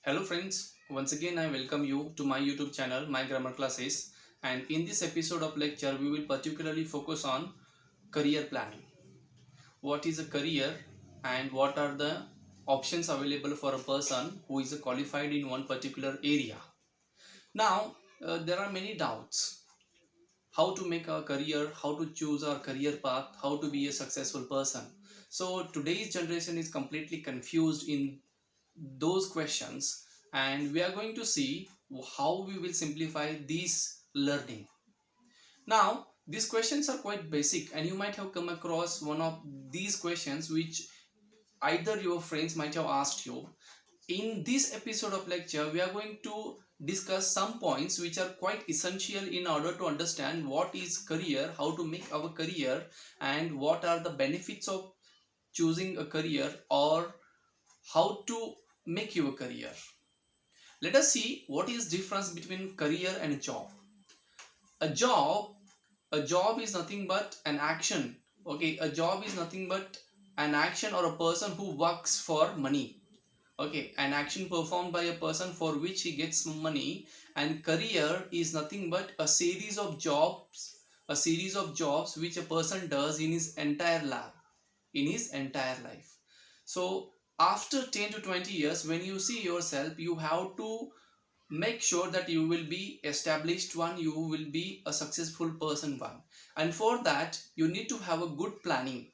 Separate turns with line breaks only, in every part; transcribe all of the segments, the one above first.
Hello friends, once again I welcome you to my YouTube channel, My Grammar Classes, and in this episode of lecture we will particularly focus on career planning. What is a career and what are the options available for a person who is qualified in one particular area. Now there are many doubts. How to make a career, how to choose our career path, how to be a successful person. So today's generation is completely confused in those questions, and we are going to see how we will simplify these learning. Now these questions are quite basic, and you might have come across one of these questions which either your friends might have asked you. In this episode of lecture we are going to discuss some points which are quite essential in order to understand what is career, how to make our career, and what are the benefits of choosing a career, or how to make your career. Let us see what is difference between career and a job. A job, a job is nothing but an action. Okay, a job is nothing but an action or a person who works for money. Okay, an action performed by a person for which he gets money. And career is nothing but a series of jobs, which a person does in his entire life, So after 10 to 20 years, when you see yourself, you have to make sure that you will be established one, you will be a successful person one, and for that you need to have a good planning.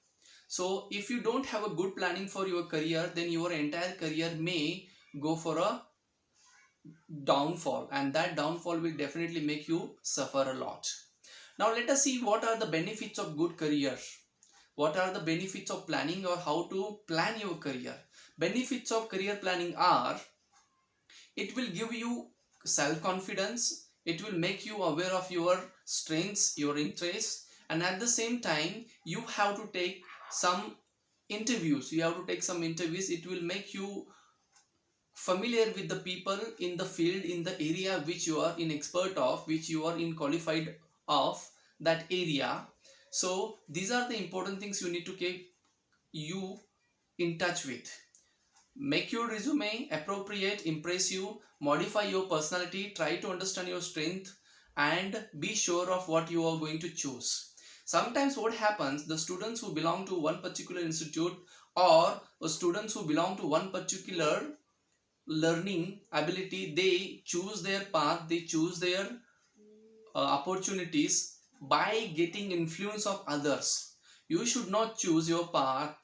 So if you don't have a good planning for your career, then your entire career may go for a downfall, and that downfall will definitely make you suffer a lot. Now let us see what are the benefits of good career. What are the benefits of planning, or how to plan your career? Benefits of career planning are: it will give you self-confidence, it will make you aware of your strengths, your interests, and at the same time you have to take some interviews. It will make you familiar with the people in the field, in the area which you are in expert of, which you are in qualified of that area. So these are the important things you need to keep you in touch with. Make your resume appropriate, impressive, modify your personality, try to understand your strength, and be sure of what you are going to choose. Sometimes what happens, the students who belong to one particular institute, or the students who belong to one particular learning ability, they choose their path, they choose their opportunities by getting influence of others. You should not choose your path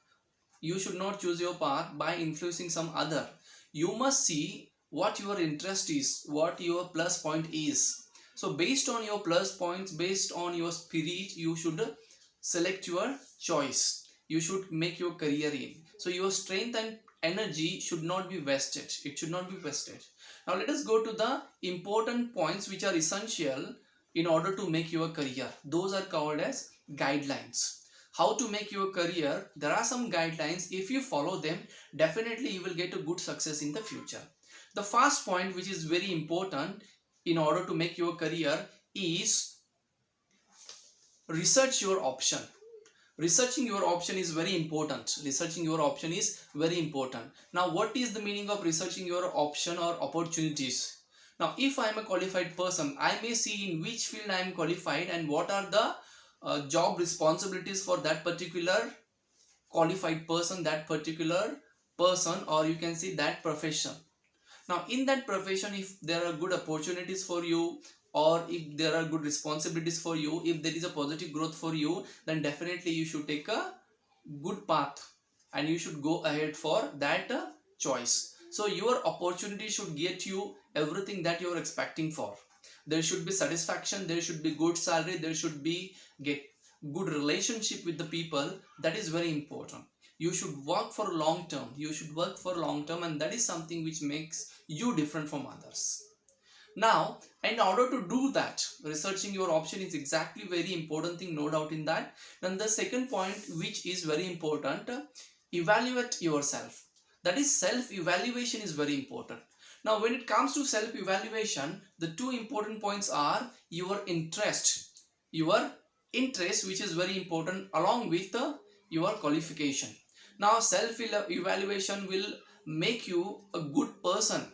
by influencing some other. You must see what your interest is, what your plus point is. So based on your plus points, based on your spirit, you should select your choice. You should make your career in. So your strength and energy should not be wasted. It should not be wasted. Now let us go to the important points which are essential in order to make your career. Those are called as guidelines. How to make your career? There are some guidelines. If you follow them, definitely you will get a good success in the future. The first point, which is very important in order to make your career, is research your option. Researching your option is very important. Now what is the meaning of researching your option or opportunities? Now if I am a qualified person, I may see in which field I am qualified and what are the job responsibilities for that particular qualified person, or you can say that profession. Now in that profession, if there are good opportunities for you, or if there are good responsibilities for you, if there is a positive growth for you, then definitely you should take a good path and you should go ahead for that choice. So your opportunity should get you everything that you are expecting for. There should be satisfaction, there should be good salary, there should be good relationship with the people. That is very important. You should work for long term. And that is something which makes you different from others. Now, in order to do that, researching your option is exactly very important thing, no doubt in that. Then the second point, which is very important, evaluate yourself. That is, self-evaluation is very important. Now, when it comes to self-evaluation, the two important points are your interest, which is very important, along with your qualification. Now self-evaluation will make you a good person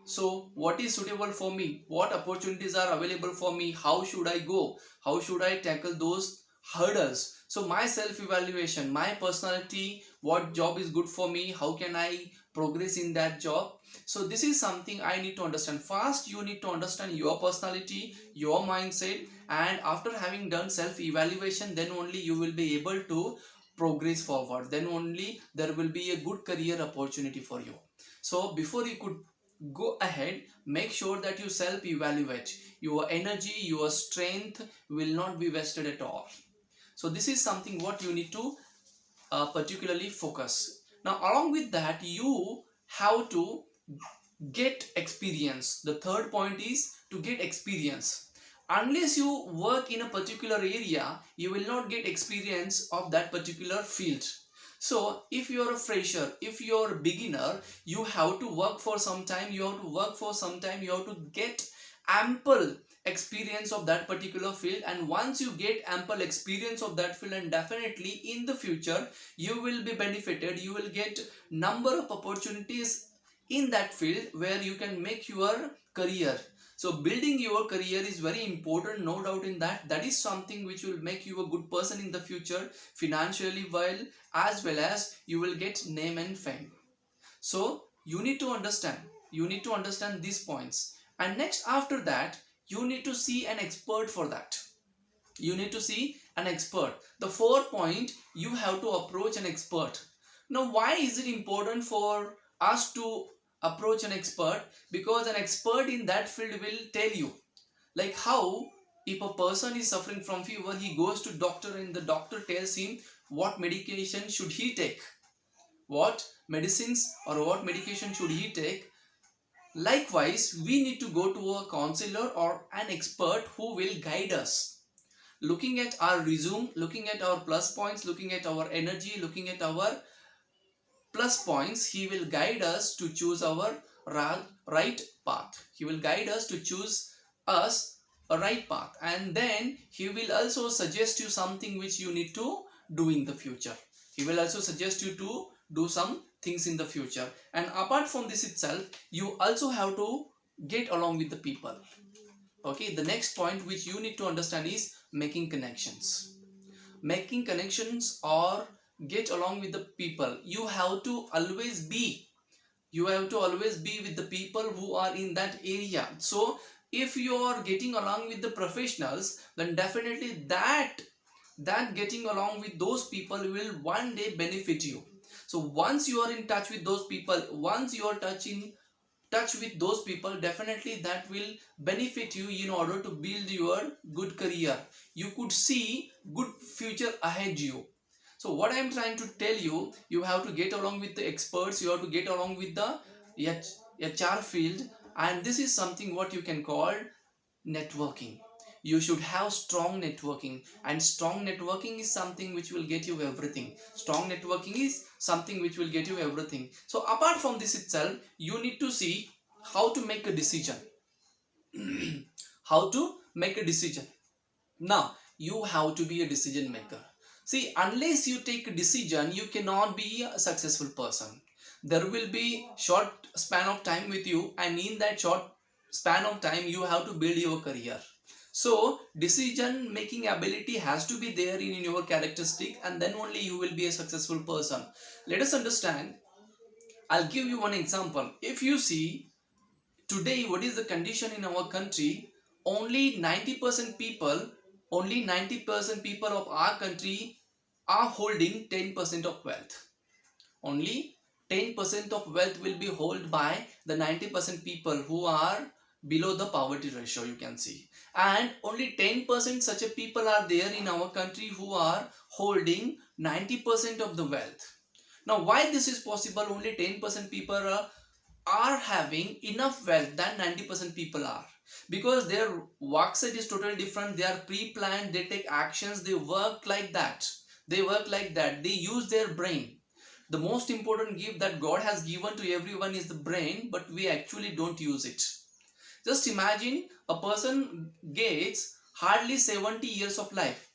So what is suitable for me? What opportunities are available for me? How should I go? How should I tackle those hurdles? So my self-evaluation, my personality, what job is good for me? How can I progress in that job? So this is something I need to understand. First, you need to understand your personality, your mindset, and after having done self-evaluation, then only you will be able to progress forward. Then only there will be a good career opportunity for you. So before you could go ahead, make sure that you self evaluate. Your energy, your strength will not be wasted at all. So this is something what you need to particularly focus. Now along with that, you have to get experience. The third point is to get experience. Unless you work in a particular area, you will not get experience of that particular field. So if you're a fresher, if you're a beginner, you have to work for some time, you have to get ample experience of that particular field. And once you get ample experience of that field, and definitely in the future you will be benefited, you will get number of opportunities in that field where you can make your career. So building your career is very important, no doubt in that. That is something which will make you a good person in the future, financially well, as well as you will get name and fame. So you need to understand these points. And next, after that, you need to see an expert for that. You need to see an expert. The fourth point, you have to approach an expert. Now why is it important for us to approach an expert? Because an expert in that field will tell you, like how if a person is suffering from fever, he goes to doctor and the doctor tells him what medication should he take, what medicines or what medication should he take. Likewise, we need to go to a counselor or an expert who will guide us, looking at our resume, looking at our plus points, looking at our energy, looking at our plus points. He will guide us to choose our right path. He will guide us to choose us a right path, and then he will also suggest you something which you need to do in the future. He will also suggest you to do some things in the future. And apart from this itself, you also have to get along with the people. Okay, the next point which you need to understand is making connections. Making connections or get along with the people. You have to always be with the people who are in that area. So if you are getting along with the professionals, then definitely that getting along with those people will one day benefit you. So once you are in touch with those people, once you are touch with those people, definitely that will benefit you in order to build your good career. You could see good future ahead you. So what I am trying to tell you, you have to get along with the experts, you have to get along with the HR field, and this is something what you can call networking. You should have strong networking, and strong networking is something which will get you everything. Strong networking is something which will get you everything. So apart from this itself, you need to see how to make a decision. How to make a decision. Now you have to be a decision maker. See, unless you take a decision, you cannot be a successful person. There will be short span of time with you, and in that short span of time you have to build your career. So decision making ability has to be there in your characteristic, and then only you will be a successful person. Let us understand. I'll give you one example. If you see today what is the condition in our country, only 90% people of our country are holding 10% of wealth. Only 10% of wealth will be held by the 90% people who are below the poverty ratio, you can see. And only 10% such a people are there in our country who are holding 90% of the wealth. Now why this is possible? Only 10% people are having enough wealth than 90% people are, because their work set is totally different. They are pre-planned, they take actions, they work like that, they use their brain. The most important gift that God has given to everyone is the brain, but we actually don't use it. Just imagine a person gets hardly 70 years of life.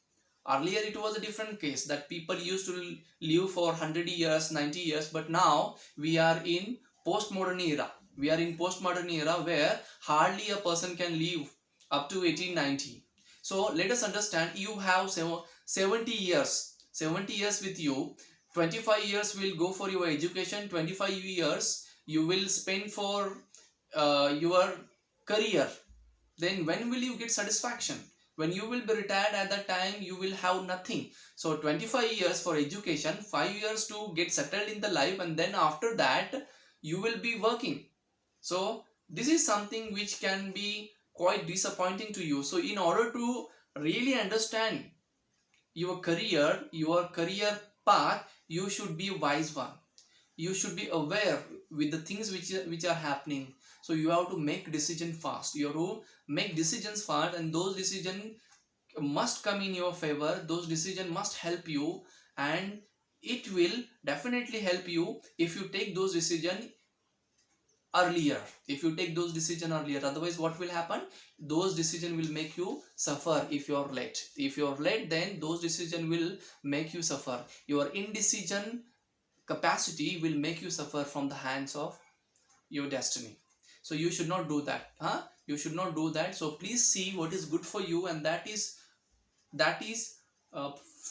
Earlier it was a different case that people used to live for 100 years, 90 years, but now we are in postmodern era. We are in postmodern era where hardly a person can live up to 1890. So let us understand, you have 70 years, 70 years with you. 25 years will go for your education, 25 years you will spend for your career. Then when will you get satisfaction? When you will be retired, at that time you will have nothing. So 25 years for education, 5 years to get settled in the life, and then after that you will be working. So this is something which can be quite disappointing to you. So in order to really understand your career path, you should be a wise one. You should be aware with the things which are happening. So you have to make decision fast. You have to make decisions fast, and those decisions must come in your favor. Those decisions must help you, and it will definitely help you if you take those decisions earlier. If you take those decisions earlier, otherwise what will happen? Those decisions will make you suffer if you are late. If you are late, then those decisions will make you suffer. Your indecision capacity will make you suffer from the hands of your destiny. So you should not do that. You should not do that. So please see what is good for you, and that is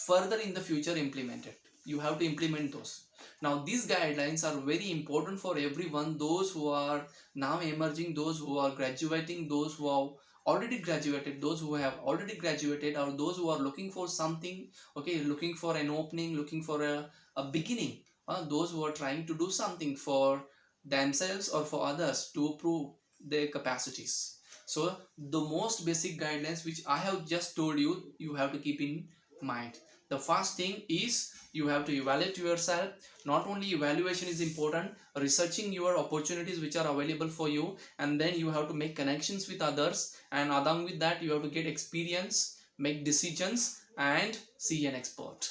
further in the future implemented. You have to implement those. Now these guidelines are very important for everyone, those who are now emerging, those who are graduating, those who have already graduated, those who have already graduated, or those who are looking for something, okay, looking for an opening, looking for a beginning, those who are trying to do something for themselves or for others to prove their capacities. So the most basic guidelines which I have just told you, you have to keep in mind. The first thing is you have to evaluate yourself. Not only evaluation is important, researching your opportunities which are available for you, and then you have to make connections with others, and along with that you have to get experience, make decisions, and see an expert.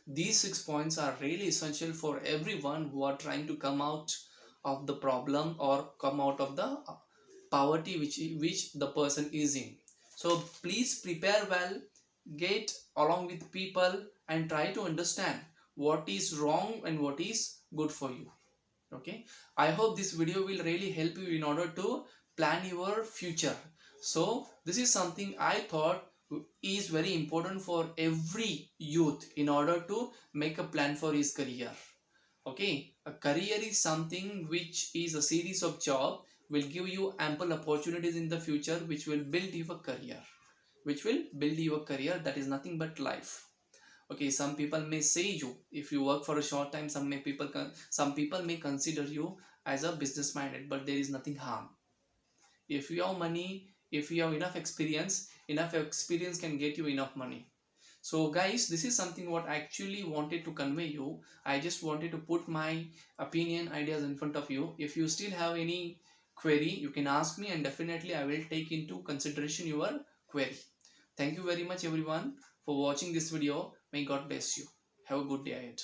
These 6 points are really essential for everyone who are trying to come out of the problem or come out of the poverty which the person is in. So please prepare well, get along with people, and try to understand what is wrong and what is good for you. Okay, I hope this video will really help you in order to plan your future. So this is something I thought is very important for every youth in order to make a plan for his career. Okay, a career is something which is a series of jobs, will give you ample opportunities in the future, which will build your career. That is nothing but life. Okay, some people may say you, if you work for a short time, some people may consider you as a business minded, but there is nothing harm. If you have money, if you have enough experience can get you enough money. So guys, this is something what I actually wanted to convey you. I just wanted to put my opinion, ideas in front of you. If you still have any query, you can ask me, and definitely I will take into consideration your query. Thank you very much everyone for watching this video. May God bless you. Have a good day ahead.